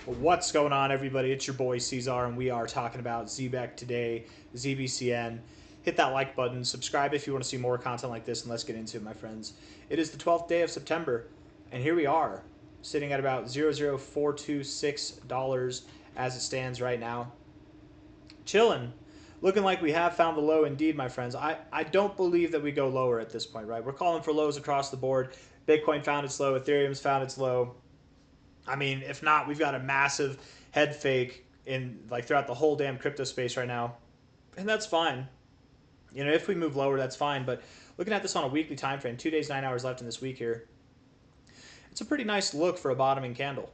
What's going on, everybody? It's your boy C-Zar, and we are talking about Zebec today, ZBCN. Hit that like button, subscribe if you want to see more content like this, and let's get into it, my friends. It is the 12th day of September, and here we are, sitting at about $0.0426 as it stands right now. Chilling. Looking like we have found the low indeed, my friends. I don't believe that we go lower at this point, right? We're calling for lows across the board. Bitcoin found its low. Ethereum's found its low. I mean, if not, we've got a massive head fake in like throughout the whole damn crypto space right now, and that's fine. You know, if we move lower, that's fine. But looking at this on a weekly time frame, 2 days, 9 hours left in this week here, it's a pretty nice look for a bottoming candle.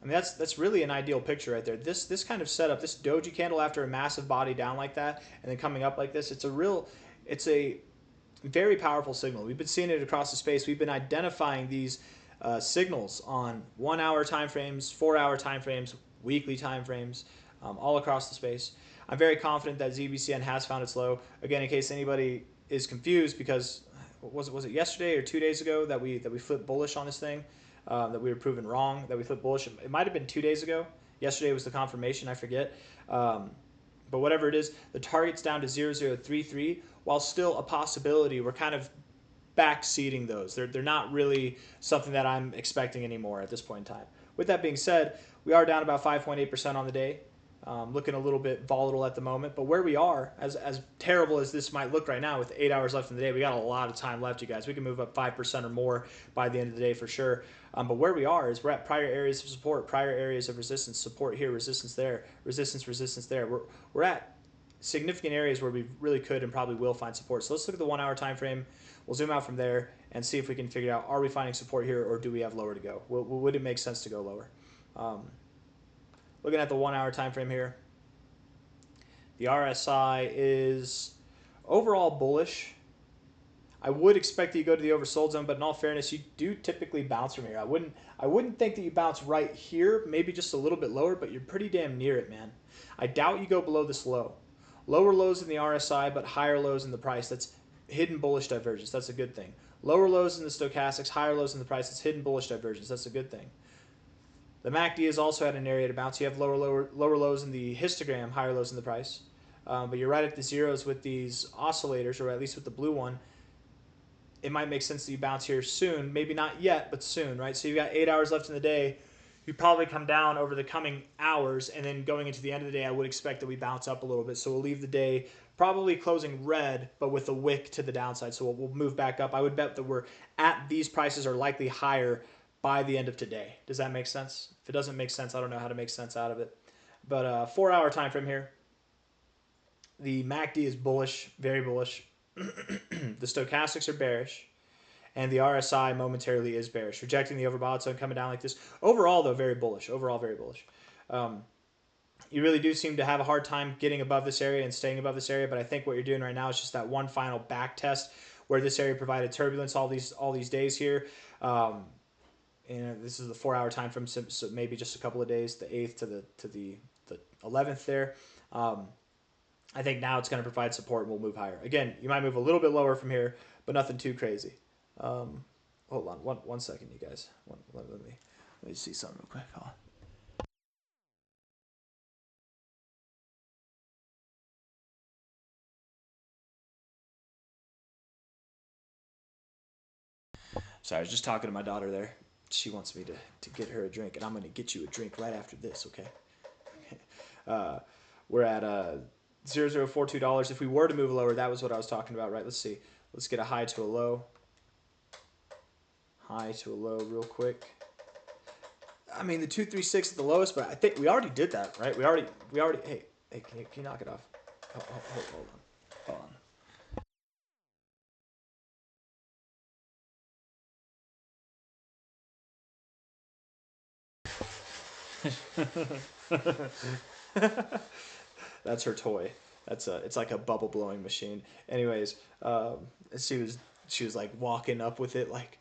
I mean, that's really an ideal picture right there. This kind of setup, this doji candle after a massive body down like that, and then coming up like this, it's a very powerful signal. We've been seeing it across the space. We've been identifying these signals on 1 hour time frames, 4 hour time frames, weekly time frames, all across the space. I'm very confident that ZBCN has found its low. Again, in case anybody is confused, because was it yesterday or 2 days ago that we flipped bullish on this thing, that we were proven wrong, that we flipped bullish. It might have been 2 days ago. Yesterday was the confirmation. I forget. But whatever it is, the target's down to 0033, while still a possibility. We're kind of backseating those. They're not really something that I'm expecting anymore at this point in time. With that being said, we are down about 5.8% on the day. Looking a little bit volatile at the moment, but where we are, as terrible as this might look right now with 8 hours left in the day, we got a lot of time left, you guys. We can move up 5% or more by the end of the day for sure. But where we are is we're at prior areas of support, prior areas of resistance, support here, resistance there, resistance there. We're at significant areas where we really could and probably will find support. So let's look at the 1 hour time frame. We'll zoom out from there and see if we can figure out, are we finding support here or do we have lower to go? Would it make sense to go lower? Looking at the 1 hour time frame here, the RSI is overall bullish. I would expect that you go to the oversold zone, but in all fairness, you do typically bounce from here. I wouldn't think that you bounce right here, maybe just a little bit lower, but you're pretty damn near it, man. I doubt you go below this low. Lower lows in the RSI, but higher lows in the price. That's hidden bullish divergence. That's a good thing. Lower lows in the stochastics, higher lows in the price. That's hidden bullish divergence. That's a good thing. The MACD is also at an area to bounce. You have lower lows in the histogram, higher lows in the price. But you're right at the zeros with these oscillators, or at least with the blue one. It might make sense that you bounce here soon. Maybe not yet, but soon, right? So you've got 8 hours left in the day. You probably come down over the coming hours, and then going into the end of the day, I would expect that we bounce up a little bit. So we'll leave the day probably closing red, but with a wick to the downside. So we'll move back up. I would bet that we're at these prices are likely higher by the end of today. Does that make sense? If it doesn't make sense, I don't know how to make sense out of it. But 4 hour time frame here. The MACD is bullish, very bullish. The stochastics are bearish. And the RSI momentarily is bearish, rejecting the overbought zone, coming down like this. Overall, though, very bullish. Overall, very bullish. You really do seem to have a hard time getting above this area and staying above this area, but I think what you're doing right now is just that one final back test where this area provided turbulence all these days here. And this is the 4 hour time frame, so maybe just a couple of days, the 8th to the 11th there. I think now it's going to provide support and we'll move higher. Again, you might move a little bit lower from here, but nothing too crazy. Hold on one second, you guys. Let me see something real quick. Hold on. Sorry, I was just talking to my daughter there. She wants me to get her a drink, and I'm going to get you a drink right after this, okay? We're at $0.042. If we were to move lower, that was what I was talking about, right? Let's see. Let's get a high to a low. High to a low real quick. I mean, the 236 is the lowest, but I think we already did that, right? We already. Hey, can you knock it off? Hold on. That's her toy. It's like a bubble blowing machine. Anyways, she was like walking up with it like,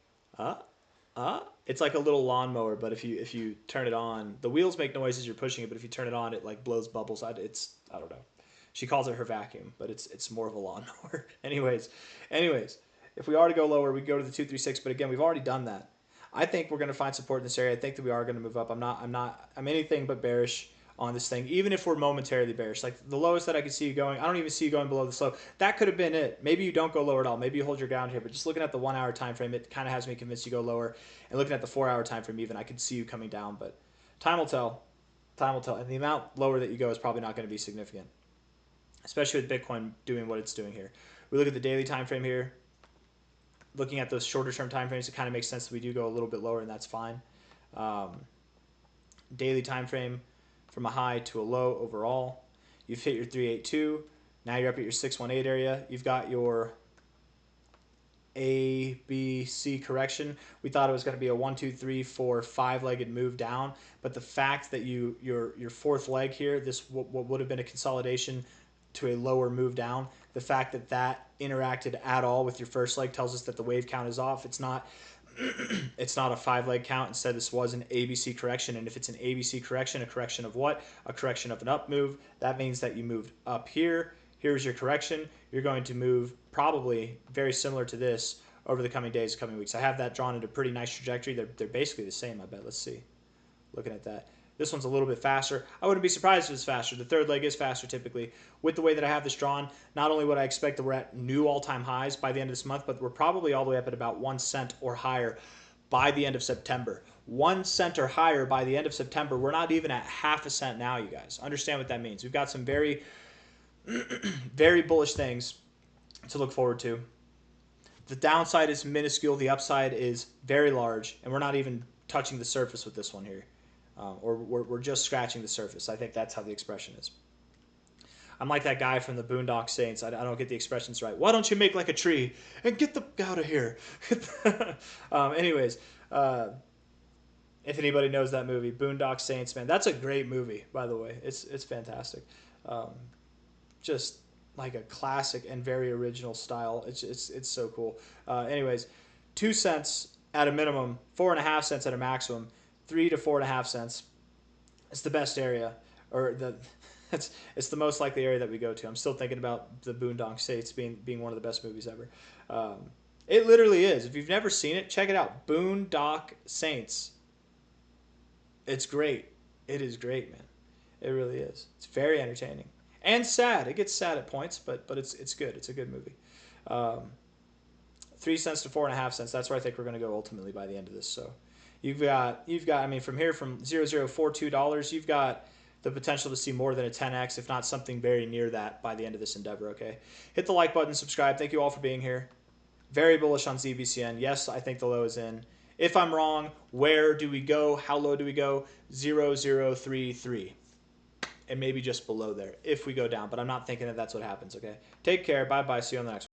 it's like a little lawnmower, but if you turn it on, the wheels make noise as you're pushing it, but if you turn it on, it like blows bubbles. I don't know. She calls it her vacuum, but it's more of a lawnmower. Anyways, if we are to go lower, we go to the 236, but again, we've already done that. I think we're going to find support in this area. I think that we are going to move up. I'm anything but bearish on this thing, even if we're momentarily bearish. Like the lowest that I can see you going, I don't even see you going below this low. That could have been it. Maybe you don't go lower at all. Maybe you hold your ground here, but just looking at the 1 hour time frame, it kind of has me convinced you go lower. And looking at the 4 hour time frame, even I could see you coming down, but time will tell. Time will tell. And the amount lower that you go is probably not going to be significant, especially with Bitcoin doing what it's doing here. We look at the daily time frame here. Looking at those shorter term time frames, it kind of makes sense that we do go a little bit lower, and that's fine. Daily time frame from a high to a low overall. You've hit your 382. Now you're up at your 618 area. You've got your A, B, C correction. We thought it was going to be a 1, 2, 3, 4, 5-legged move down, but the fact that your fourth leg here, this what would have been a consolidation to a lower move down, the fact that that interacted at all with your first leg tells us that the wave count is off. It's not it's not a 5-leg count. Instead, this was an ABC correction. And if it's an ABC correction, a correction of what? A correction of an up move. That means that you moved up here. Here's your correction. You're going to move probably very similar to this over the coming days, coming weeks. I have that drawn into a pretty nice trajectory. They're basically the same, I bet. Let's see. Looking at that. This one's a little bit faster. I wouldn't be surprised if it's faster. The third leg is faster typically. With the way that I have this drawn, not only would I expect that we're at new all-time highs by the end of this month, but we're probably all the way up at about 1 cent or higher by the end of September. 1 cent or higher by the end of September. We're not even at half a cent now, you guys. Understand what that means. We've got some very, very bullish things to look forward to. The downside is minuscule. The upside is very large, and we're not even touching the surface with this one here. Or we're just scratching the surface. I think that's how the expression is. I'm like that guy from the Boondock Saints. I don't get the expressions right. Why don't you make like a tree and get the out of here? Anyways, if anybody knows that movie, Boondock Saints, man, that's a great movie, by the way. It's fantastic. Just like a classic and very original style. It's so cool. Anyways, 2 cents at a minimum, 4.5 cents at a maximum. 3 to 4.5 cents. It's the best area, or it's the most likely area that we go to. I'm still thinking about the Boondock Saints being one of the best movies ever. It literally is. If you've never seen it, check it out. Boondock Saints. It's great. It is great, man. It really is. It's very entertaining and sad. It gets sad at points, but it's good. It's a good movie. 3 cents to 4.5 cents. That's where I think we're going to go ultimately by the end of this. So. You've got. I mean, from here, from $0.0042, you've got the potential to see more than a 10x, if not something very near that, by the end of this endeavor. Okay, hit the like button, subscribe. Thank you all for being here. Very bullish on ZBCN. Yes, I think the low is in. If I'm wrong, where do we go? How low do we go? 0.0033, and maybe just below there if we go down. But I'm not thinking that that's what happens. Okay, take care. Bye bye. See you on the next one.